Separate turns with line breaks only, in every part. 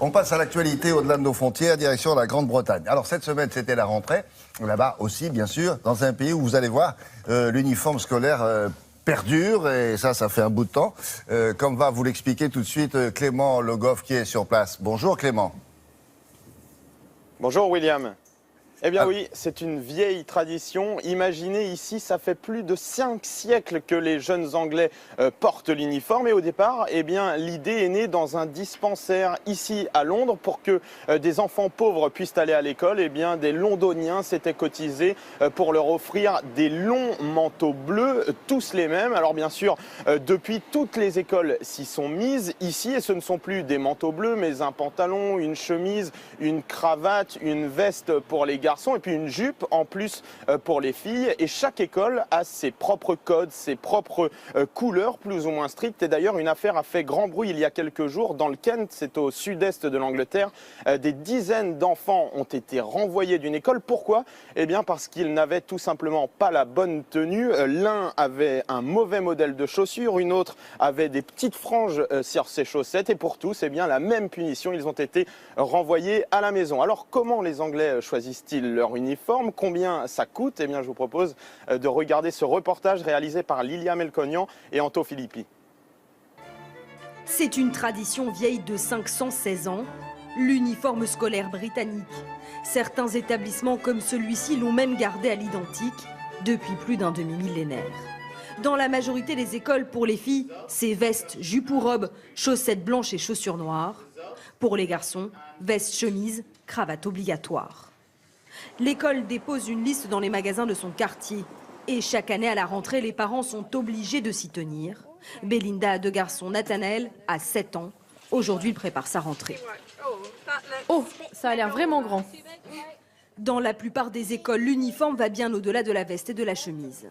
On passe à l'actualité au-delà de nos frontières, direction la Grande-Bretagne. Alors cette semaine, c'était la rentrée. Là-bas aussi, bien sûr, dans un pays où vous allez voir, l'uniforme scolaire perdure, et ça fait un bout de temps. Comme va vous l'expliquer tout de suite Clément Le Goff qui est sur place. Bonjour Clément.
Bonjour William. Eh bien oui, c'est une vieille tradition. Imaginez ici, ça fait plus de 5 siècles que les jeunes Anglais portent l'uniforme. Et au départ, eh bien, l'idée est née dans un dispensaire ici à Londres pour que des enfants pauvres puissent aller à l'école. Eh bien, des Londoniens s'étaient cotisés pour leur offrir des longs manteaux bleus, tous les mêmes. Alors bien sûr, depuis, toutes les écoles s'y sont mises ici. Et ce ne sont plus des manteaux bleus, mais un pantalon, une chemise, une cravate, une veste pour les garçons et puis une jupe en plus pour les filles. Et chaque école a ses propres codes, ses propres couleurs plus ou moins strictes. Et d'ailleurs, une affaire a fait grand bruit il y a quelques jours dans le Kent, c'est au sud-est de l'Angleterre. Des dizaines d'enfants ont été renvoyés d'une école. Pourquoi? Eh bien parce qu'ils n'avaient tout simplement pas la bonne tenue. L'un avait un mauvais modèle de chaussures, une autre avait des petites franges sur ses chaussettes. Et pour tous, eh bien la même punition, ils ont été renvoyés à la maison. Alors comment les Anglais choisissent-ils leur uniforme? Combien ça coûte? Eh bien, je vous propose de regarder ce reportage réalisé par Lilia Melconian et Anto Filippi.
C'est une tradition vieille de 516 ans, l'uniforme scolaire britannique. Certains établissements comme celui-ci l'ont même gardé à l'identique depuis plus d'un demi-millénaire. Dans la majorité des écoles, pour les filles, c'est veste, jupe ou robe, chaussettes blanches et chaussures noires. Pour les garçons, veste, chemise, cravate obligatoire. L'école dépose une liste dans les magasins de son quartier. Et chaque année à la rentrée, les parents sont obligés de s'y tenir. Belinda a 2 garçons, Nathanaël a 7 ans. Aujourd'hui, il prépare sa rentrée.
Oh, ça a l'air vraiment grand.
Dans la plupart des écoles, l'uniforme va bien au-delà de la veste et de la chemise.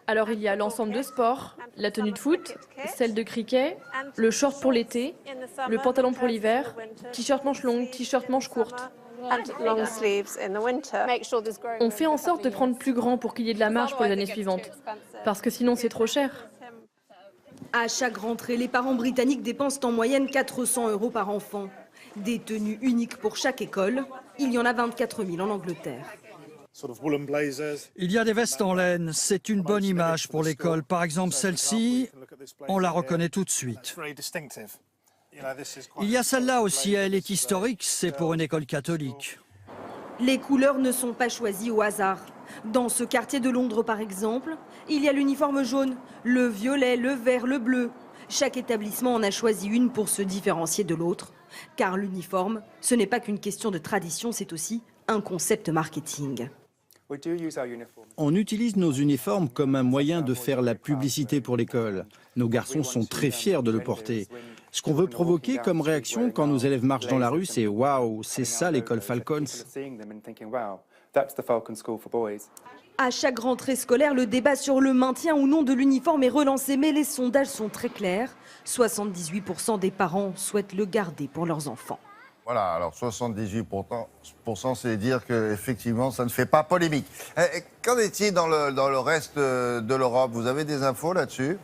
Alors il y a l'ensemble de sport, la tenue de foot, celle de cricket, le short pour l'été, le pantalon pour l'hiver, t-shirt manches longues, t-shirt manches courtes. On fait en sorte de prendre plus grand pour qu'il y ait de la marge pour les années suivantes, parce que sinon c'est trop cher.
À chaque rentrée, les parents britanniques dépensent en moyenne 400 € par enfant. Des tenues uniques pour chaque école. Il y en a 24 000 en Angleterre.
Il y a des vestes en laine, c'est une bonne image pour l'école. Par exemple, celle-ci, on la reconnaît tout de suite. Il y a celle-là aussi, elle est historique, c'est pour une école catholique.
Les couleurs ne sont pas choisies au hasard. Dans ce quartier de Londres, par exemple, il y a l'uniforme jaune, le violet, le vert, le bleu. Chaque établissement en a choisi une pour se différencier de l'autre. Car l'uniforme, ce n'est pas qu'une question de tradition, c'est aussi un concept marketing.
On utilise nos uniformes comme un moyen de faire la publicité pour l'école. Nos garçons sont très fiers de le porter. Ce qu'on veut provoquer comme réaction quand nos élèves marchent dans la rue, c'est « Waouh, c'est ça l'école Falcons ».
À chaque rentrée scolaire, le débat sur le maintien ou non de l'uniforme est relancé, mais les sondages sont très clairs. 78% des parents souhaitent le garder pour leurs enfants.
Voilà, alors 78%, c'est dire qu'effectivement, ça ne fait pas polémique. Qu'en est-il dans le reste de l'Europe? Vous avez des infos là-dessus?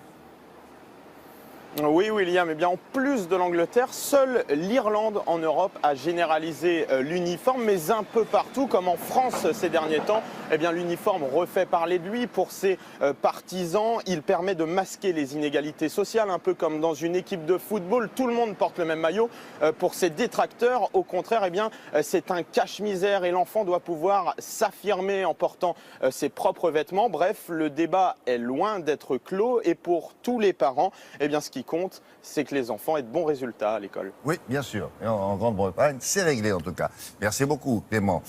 Oui, William, eh bien, en plus de l'Angleterre, seule l'Irlande en Europe a généralisé l'uniforme, mais un peu partout, comme en France ces derniers temps, eh bien, l'uniforme refait parler de lui pour ses partisans. Il permet de masquer les inégalités sociales, un peu comme dans une équipe de football, tout le monde porte le même maillot. Pour ses détracteurs, au contraire, eh bien, c'est un cache-misère et l'enfant doit pouvoir s'affirmer en portant ses propres vêtements. Bref, le débat est loin d'être clos et pour tous les parents, eh bien, ce qui compte, c'est que les enfants aient de bons résultats à l'école.
Oui, bien sûr. Et en Grande-Bretagne, c'est réglé en tout cas. Merci beaucoup, Clément.